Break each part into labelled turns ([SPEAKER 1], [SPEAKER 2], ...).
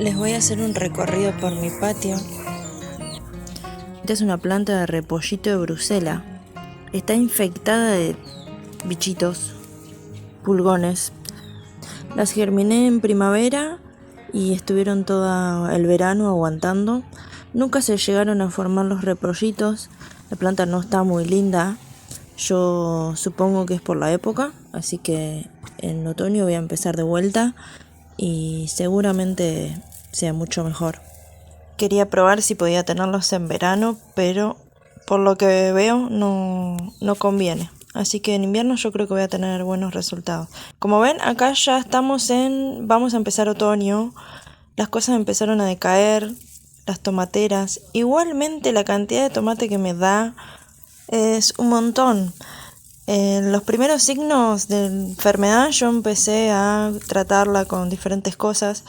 [SPEAKER 1] Les voy a hacer un recorrido por mi patio. Esta es una planta de repollito de Bruselas. Está infectada de bichitos, pulgones. Las germiné en primavera y estuvieron todo el verano aguantando. Nunca se llegaron a formar los repollitos. La planta no está muy linda. Yo supongo que es por la época, así que en otoño voy a empezar de vuelta y seguramente sea mucho mejor. Quería probar si podía tenerlos en verano, pero por lo que veo no conviene. Así que en invierno yo creo que voy a tener buenos resultados. Como ven, acá ya vamos a empezar otoño. Las cosas empezaron a decaer, las tomateras. Igualmente la cantidad de tomate que me da es un montón. En los primeros signos de enfermedad yo empecé a tratarla con diferentes cosas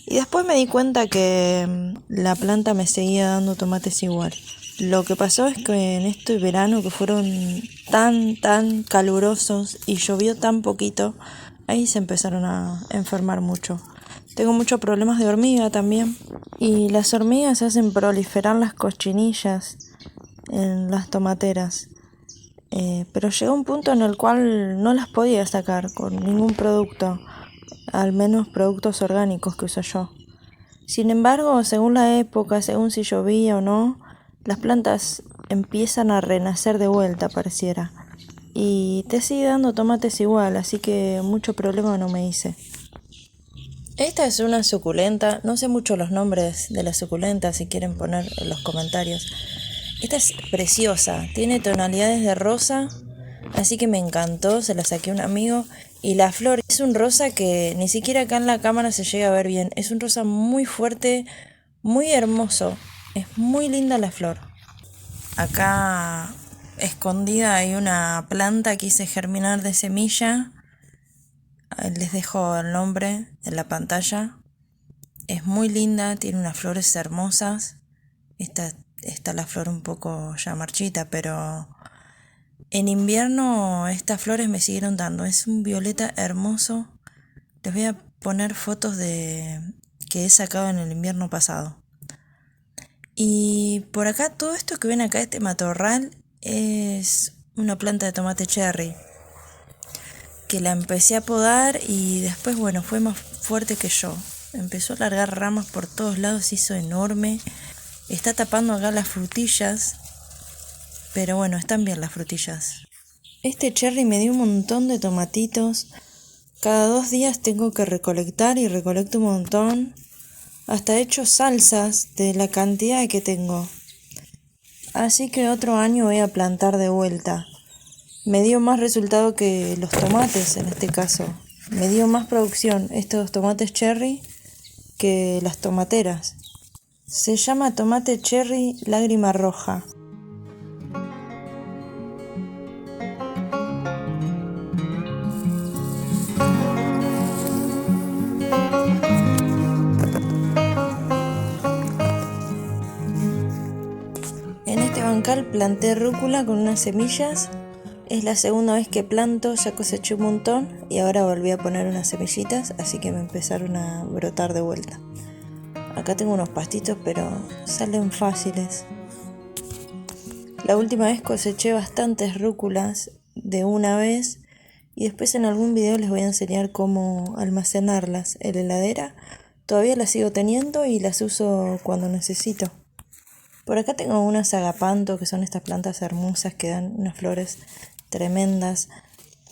[SPEAKER 1] y después me di cuenta que la planta me seguía dando tomates igual. Lo que pasó es que en este verano que fueron tan calurosos y llovió tan poquito, ahí se empezaron a enfermar mucho. Tengo muchos problemas de hormiga también y las hormigas hacen proliferar las cochinillas en las tomateras. Pero llegó un punto en el cual no las podía sacar con ningún producto, al menos productos orgánicos que uso yo. Sin embargo, según la época, según si llovía o no, las plantas empiezan a renacer de vuelta, pareciera. Y te sigue dando tomates igual, así que mucho problema no me hice. Esta es una suculenta, no sé mucho los nombres de las suculentas, si quieren poner en los comentarios. Esta es preciosa, tiene tonalidades de rosa, así que me encantó, se la saqué a un amigo. Y la flor es un rosa que ni siquiera acá en la cámara se llega a ver bien. Es un rosa muy fuerte, muy hermoso. Es muy linda la flor. Acá escondida hay una planta que hice germinar de semilla. Les dejo el nombre en la pantalla. Es muy linda, tiene unas flores hermosas. Esta está la flor un poco ya marchita, pero en invierno estas flores me siguieron dando. Es un violeta hermoso. Les voy a poner fotos de que he sacado en el invierno pasado. Y por acá, todo esto que ven acá, este matorral, es una planta de tomate cherry que la empecé a podar y después, bueno, fue más fuerte que yo. Empezó a largar ramas por todos lados, se hizo enorme. Está tapando acá las frutillas, pero bueno, están bien las frutillas. Este cherry me dio un montón de tomatitos. Cada 2 días tengo que recolectar y recolecto un montón. Hasta he hecho salsas de la cantidad que tengo. Así que otro año voy a plantar de vuelta. Me dio más resultado que los tomates en este caso. Me dio más producción estos tomates cherry que las tomateras. Se llama tomate cherry lágrima roja. En este bancal planté rúcula con unas semillas. Es la segunda vez que planto, ya coseché un montón y ahora volví a poner unas semillitas, así que me empezaron a brotar de vuelta. Acá tengo unos pastitos, pero salen fáciles. La última vez coseché bastantes rúculas de una vez y después en algún video les voy a enseñar cómo almacenarlas en la heladera. Todavía las sigo teniendo y las uso cuando necesito. Por acá tengo unas agapanto, que son estas plantas hermosas que dan unas flores tremendas.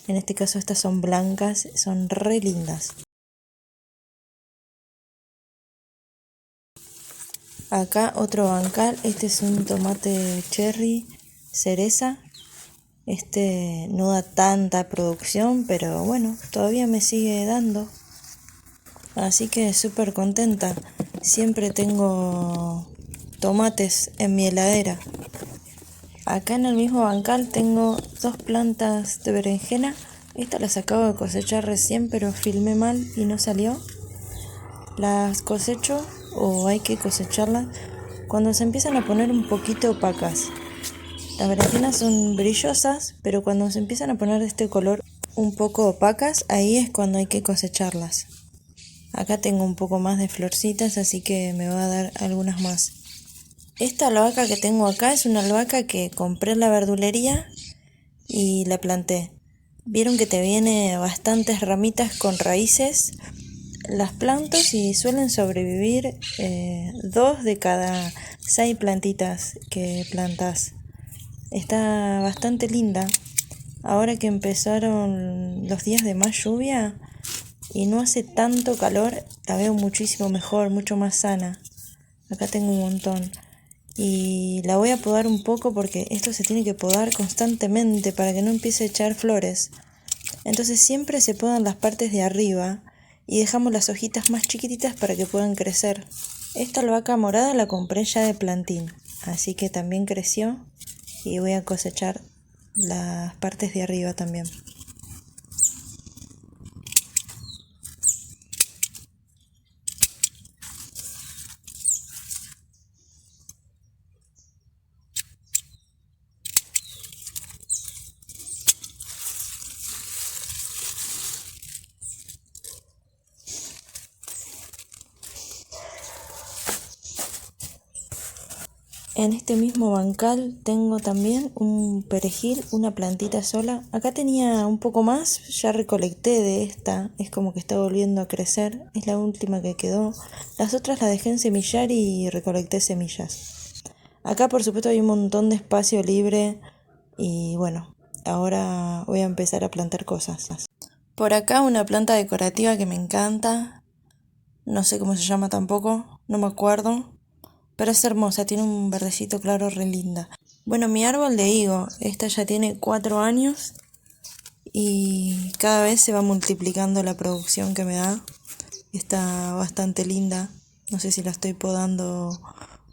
[SPEAKER 1] En este caso estas son blancas, son re lindas. Acá otro bancal, este es un tomate cherry cereza. Este no da tanta producción, pero bueno, todavía me sigue dando. Así que súper contenta. Siempre tengo tomates en mi heladera. Acá en el mismo bancal tengo 2 plantas de berenjena. Estas las acabo de cosechar recién, pero filmé mal y no salió. Las cosecho o hay que cosecharlas cuando se empiezan a poner un poquito opacas. Las berenjenas son brillosas, pero cuando se empiezan a poner de este color un poco opacas, ahí es cuando hay que cosecharlas. Acá tengo un poco más de florcitas, así que me va a dar algunas más. Esta albahaca que tengo acá es una albahaca que compré en la verdulería y la planté. Vieron que te viene bastantes ramitas con raíces. Las planto y suelen sobrevivir 2 de cada 6 plantitas que plantas. Está bastante linda. Ahora que empezaron los días de más lluvia y no hace tanto calor, la veo muchísimo mejor, mucho más sana. Acá tengo un montón. Y la voy a podar un poco porque esto se tiene que podar constantemente para que no empiece a echar flores. Entonces siempre se podan las partes de arriba y dejamos las hojitas más chiquititas para que puedan crecer. Esta albahaca morada la compré ya de plantín, así que también creció y voy a cosechar las partes de arriba también. En este mismo bancal tengo también un perejil, una plantita sola. Acá tenía un poco más, ya recolecté de esta, es como que está volviendo a crecer, es la última que quedó. Las otras las dejé en semillar y recolecté semillas. Acá por supuesto hay un montón de espacio libre y bueno, ahora voy a empezar a plantar cosas. Por acá una planta decorativa que me encanta, no sé cómo se llama tampoco, no me acuerdo. Pero es hermosa, tiene un verdecito claro re linda. Bueno, mi árbol de higo, esta ya tiene 4 años y cada vez se va multiplicando la producción que me da. Está bastante linda, no sé si la estoy podando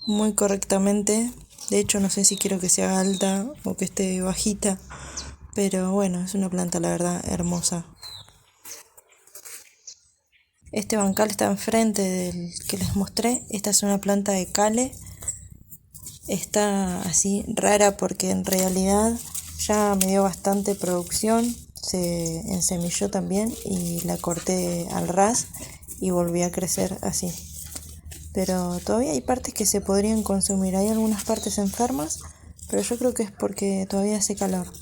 [SPEAKER 1] muy correctamente. De hecho, no sé si quiero que sea alta o que esté bajita. Pero bueno, es una planta la verdad hermosa. Este bancal está enfrente del que les mostré. Esta es una planta de cale. Está así rara porque en realidad ya me dio bastante producción. Se ensemilló también y la corté al ras y volví a crecer así. Pero todavía hay partes que se podrían consumir. Hay algunas partes enfermas, pero yo creo que es porque todavía hace calor.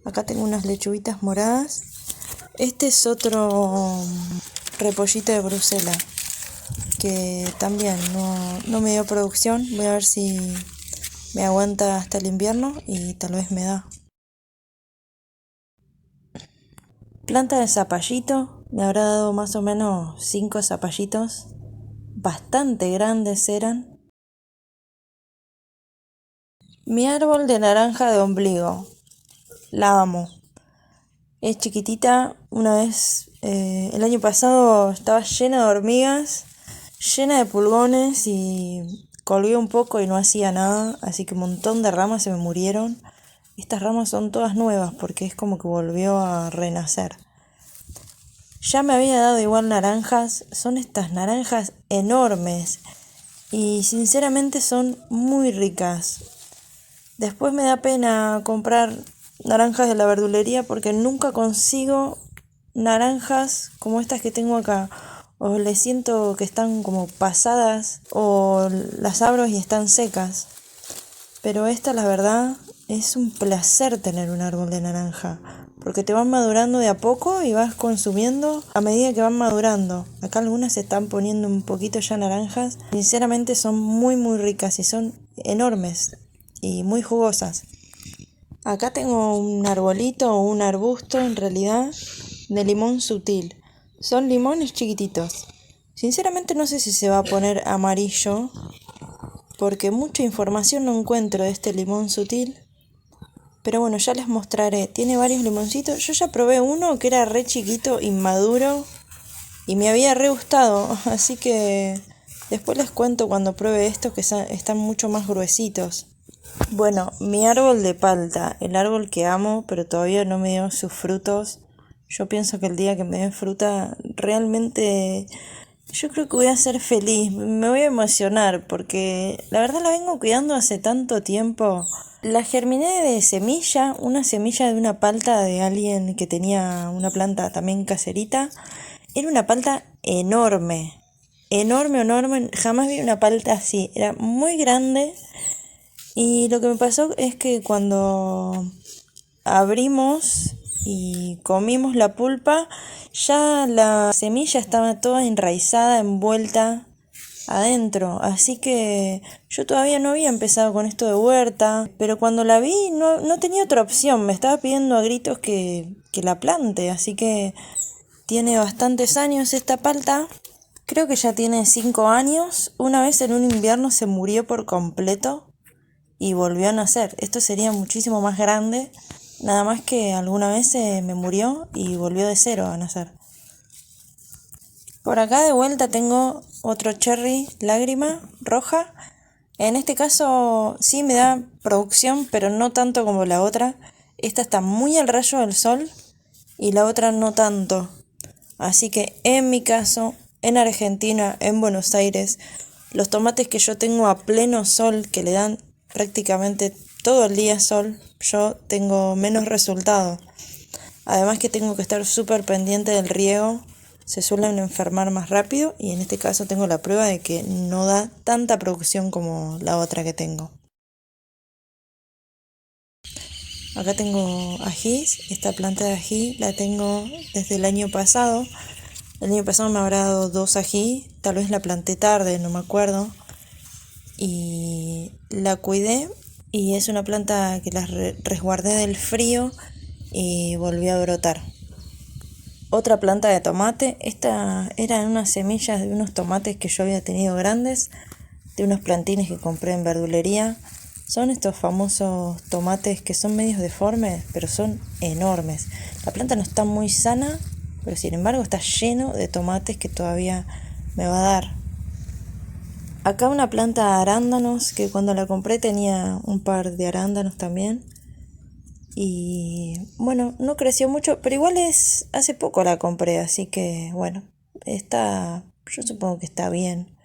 [SPEAKER 1] Acá tengo unas lechuguitas moradas. Este es otro repollito de Bruselas que también no me dio producción. Voy a ver si me aguanta hasta el invierno y tal vez me da. Planta de zapallito, me habrá dado más o menos 5 zapallitos. Bastante grandes eran. Mi árbol de naranja de ombligo, la amo. Es chiquitita, una vez, el año pasado estaba llena de hormigas, llena de pulgones y colgué un poco y no hacía nada, así que un montón de ramas se me murieron. Estas ramas son todas nuevas porque es como que volvió a renacer. Ya me había dado igual naranjas, son estas naranjas enormes y sinceramente son muy ricas. Después me da pena comprar naranjas de la verdulería porque nunca consigo naranjas como estas que tengo acá. O les siento que están como pasadas o las abro y están secas. Pero esta la verdad es un placer tener un árbol de naranja. Porque te van madurando de a poco y vas consumiendo a medida que van madurando. Acá algunas se están poniendo un poquito ya naranjas. Sinceramente son muy muy ricas y son enormes y muy jugosas. Acá tengo un arbolito o un arbusto en realidad de limón sutil. Son limones chiquititos. Sinceramente no sé si se va a poner amarillo porque mucha información no encuentro de este limón sutil. Pero bueno, ya les mostraré. Tiene varios limoncitos. Yo ya probé uno que era re chiquito, inmaduro y me había re gustado. Así que después les cuento cuando pruebe estos que están mucho más gruesitos. Bueno, mi árbol de palta, el árbol que amo, pero todavía no me dio sus frutos. Yo pienso que el día que me den fruta, realmente yo creo que voy a ser feliz. Me voy a emocionar porque la verdad la vengo cuidando hace tanto tiempo. La germiné de semilla, una semilla de una palta de alguien que tenía una planta también caserita. Era una palta enorme. Enorme, enorme. Jamás vi una palta así. Era muy grande. Y lo que me pasó es que cuando abrimos y comimos la pulpa, ya la semilla estaba toda enraizada, envuelta adentro. Así que yo todavía no había empezado con esto de huerta, pero cuando la vi no tenía otra opción. Me estaba pidiendo a gritos que la plante. Así que tiene bastantes años esta palta. Creo que ya tiene 5 años. Una vez en un invierno se murió por completo y volvió a nacer. Esto sería muchísimo más grande, nada más que alguna vez me murió y volvió de cero a nacer. Por acá de vuelta tengo otro cherry lágrima roja. En este caso sí me da producción, pero no tanto como la otra. Esta está muy al rayo del sol y la otra no tanto. Así que en mi caso, en Argentina, en Buenos Aires, los tomates que yo tengo a pleno sol, que le dan prácticamente todo el día sol, yo tengo menos resultado. Además que tengo que estar súper pendiente del riego, se suelen enfermar más rápido y en este caso tengo la prueba de que no da tanta producción como la otra que tengo. Acá tengo ajís, esta planta de ají la tengo desde el año pasado. El año pasado me habrá dado 2 ají, tal vez la planté tarde, no me acuerdo. Y la cuidé y es una planta que la resguardé del frío y volvió a brotar. Otra planta de tomate, esta eran unas semillas de unos tomates que yo había tenido grandes, de unos plantines que compré en verdulería. Son estos famosos tomates que son medios deformes, pero son enormes. La planta no está muy sana, pero sin embargo está lleno de tomates que todavía me va a dar. Acá una planta de arándanos que cuando la compré tenía un par de arándanos también. Y bueno, no creció mucho, pero igual hace poco la compré, así que bueno, yo supongo que está bien.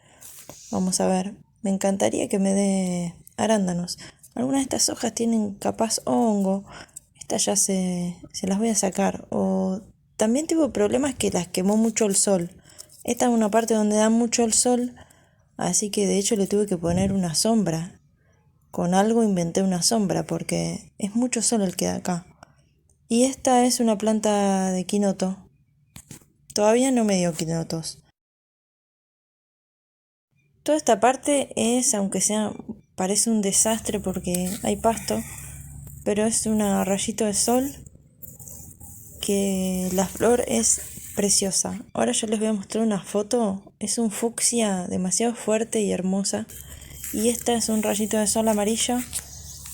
[SPEAKER 1] Vamos a ver, me encantaría que me dé arándanos. Algunas de estas hojas tienen capaz hongo, estas ya se las voy a sacar. O también tuve problemas que las quemó mucho el sol. Esta es una parte donde da mucho el sol, así que de hecho le tuve que poner una sombra. Con algo inventé una sombra porque es mucho sol el que da acá. Y esta es una planta de quinoto. Todavía no me dio quinotos. Toda esta parte aunque parece un desastre porque hay pasto, pero es un rayito de sol que la flor es preciosa. Ahora yo les voy a mostrar una foto. Es un fucsia demasiado fuerte y hermosa. Y esta es un rayito de sol amarillo.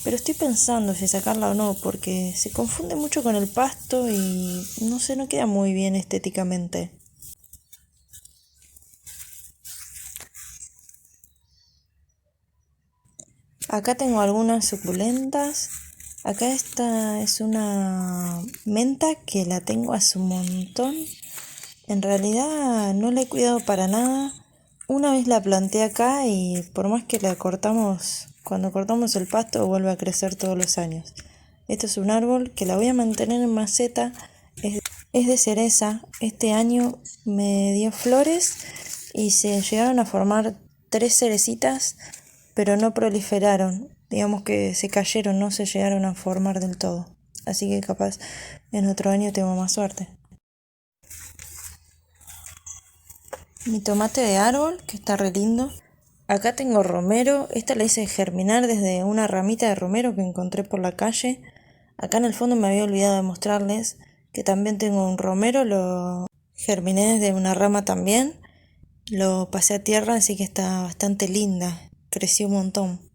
[SPEAKER 1] Pero estoy pensando si sacarla o no, porque se confunde mucho con el pasto y no sé, no queda muy bien estéticamente. Acá tengo algunas suculentas. Acá esta es una menta que la tengo hace un montón. En realidad no la he cuidado para nada. Una vez la planté acá y por más que la cortamos, cuando cortamos el pasto vuelve a crecer todos los años. Esto es un árbol que la voy a mantener en maceta. Es de cereza. Este año me dio flores y se llegaron a formar 3 cerecitas, pero no proliferaron. Digamos que se cayeron, no se llegaron a formar del todo. Así que capaz en otro año tengo más suerte. Mi tomate de árbol, que está re lindo. Acá tengo romero. Esta la hice germinar desde una ramita de romero que encontré por la calle. Acá en el fondo me había olvidado de mostrarles que también tengo un romero. Lo germiné desde una rama también. Lo pasé a tierra, así que está bastante linda. Creció un montón.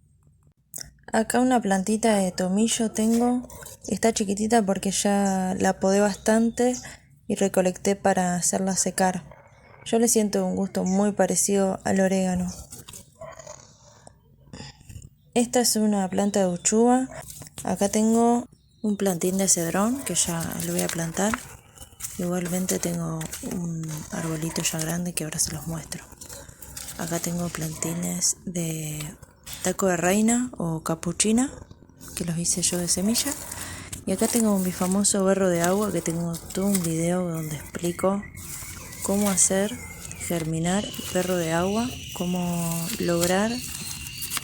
[SPEAKER 1] Acá una plantita de tomillo tengo. Está chiquitita porque ya la podé bastante y recolecté para hacerla secar. Yo le siento un gusto muy parecido al orégano. Esta es una planta de uchuva. Acá tengo un plantín de cedrón que ya lo voy a plantar. Igualmente tengo un arbolito ya grande que ahora se los muestro. Acá tengo plantines de taco de reina o capuchina que los hice yo de semilla. Y acá tengo mi famoso berro de agua que tengo todo un video donde explico cómo hacer germinar el perro de agua, cómo lograr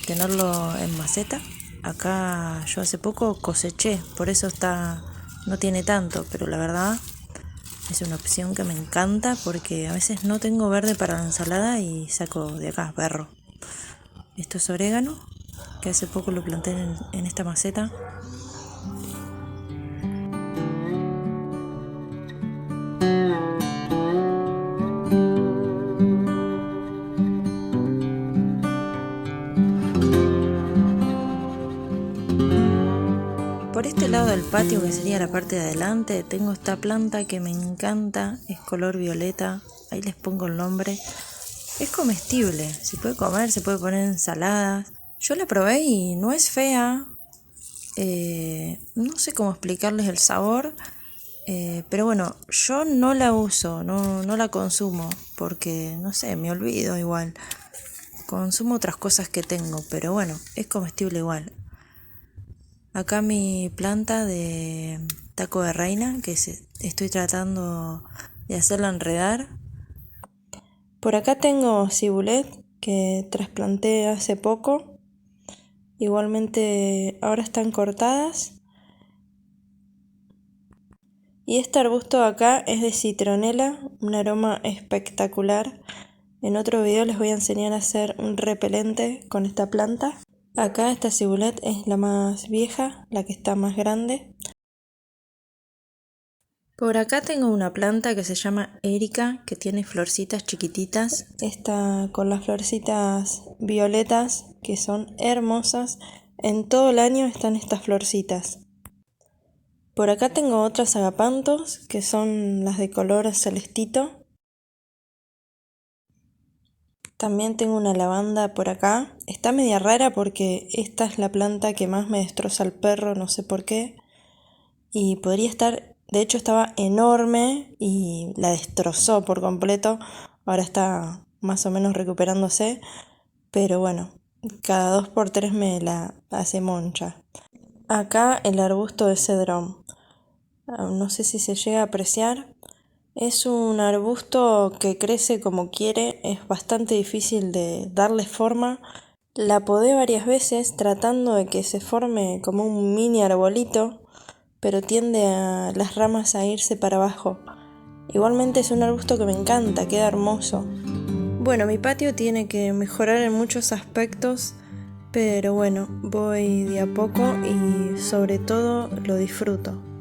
[SPEAKER 1] tenerlo en maceta. Acá yo hace poco coseché, por eso no tiene tanto, pero la verdad es una opción que me encanta porque a veces no tengo verde para la ensalada y saco de acá perro. Esto es orégano, que hace poco lo planté en esta maceta. Por este lado del patio, que sería la parte de adelante, tengo esta planta que me encanta, es color violeta, ahí les pongo el nombre. Es comestible, se puede comer, se puede poner en ensaladas. Yo la probé y no es fea, no sé cómo explicarles el sabor, pero bueno, yo no la uso, no la consumo, porque no sé, me olvido igual. Consumo otras cosas que tengo, pero bueno, es comestible igual. Acá mi planta de taco de reina, que estoy tratando de hacerla enredar. Por acá tengo cibulet, que trasplanté hace poco. Igualmente ahora están cortadas. Y este arbusto de acá es de citronela, un aroma espectacular. En otro video les voy a enseñar a hacer un repelente con esta planta. Acá esta cibulet es la más vieja, la que está más grande. Por acá tengo una planta que se llama Erica, que tiene florcitas chiquititas. Está con las florcitas violetas, que son hermosas. En todo el año están estas florcitas. Por acá tengo otras agapantos, que son las de color celestito. También tengo una lavanda por acá. Está media rara porque esta es la planta que más me destroza el perro, no sé por qué. Y podría estar, de hecho estaba enorme y la destrozó por completo. Ahora está más o menos recuperándose. Pero bueno, cada 2x3 me la hace moncha. Acá el arbusto de cedrón. No sé si se llega a apreciar. Es un arbusto que crece como quiere, es bastante difícil de darle forma. La podé varias veces tratando de que se forme como un mini arbolito, pero tiende a las ramas a irse para abajo. Igualmente es un arbusto que me encanta, queda hermoso. Bueno, mi patio tiene que mejorar en muchos aspectos, pero bueno, voy de a poco y sobre todo lo disfruto.